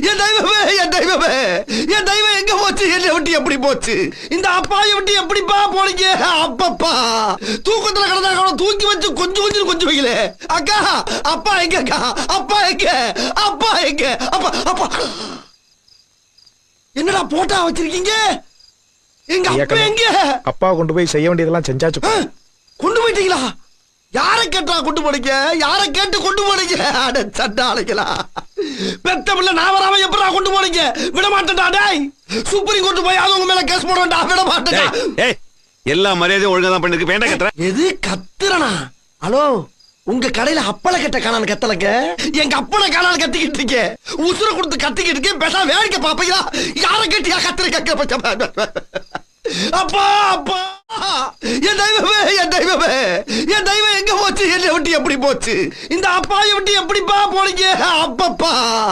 என் தெய்வமே, என் தெய்வமே, என் தெய்வம் எங்க போச்சு? என்னை விட்டு எப்படி போச்சு? இந்த அப்பாயை விட்டு எப்படிப்பா போனீங்க? அப்பப்பா தூக்கத்துல கிடந்தா தூக்கி வச்சு கொஞ்சம் வைக்கல. அக்கா, அப்பா எங்க? அக்கா, அப்பா எங்க? அப்பா எங்க? அப்பா அப்பா என்னடா போட்டா வச்சிருக்கீங்க? எங்க அப்பா எங்க? அப்பா கொண்டு போய் செய்ய வேண்டியதெல்லாம் செஞ்சாச்சு. கொண்டு போயிட்டீங்களா? யார கேட்டா கொண்டு போனீங்க? யார கேட்டு கொண்டு போனீங்க? அட சட்டா அழைக்கலா, பெத்த பிள்ளை நான் வராம எப்படா கொண்டு போனீங்க? விட மாட்டேன்டா டேய். சுப்ரீம் கோர்ட் போய் அது உங்க மேல கேஸ் போடுவேன்டா. விட மாட்டேன்டா. ஏய், எல்லா மரியாதையும் ஒழுங்கா தான் பண்ணிருக்கு. வேண்டாம் கத்துற. எது கத்துறனா? ஹலோ, உங்க கடையில அப்பள கட்ட காணான்னு கத்தலங்க. எங்க அப்பள காணான்னு கத்திக்கிட்டு இருக்கீங்க. உசுர கொடுத்து கத்திக்கிட்டு இருக்கேன். பேசா வேடிக்கை பாப்பீங்களா? யார கேட்டியா கத்துறீங்க? அப்பா அப்பா, என் தெய்வமே, என் தெய்வமே, என் தெய்வம் எங்க போச்சு? என்னை விட்டு எப்படி போச்சு? இந்த அப்பாயை விட்டு எப்படிப்பா போனீங்க? அப்பப்பா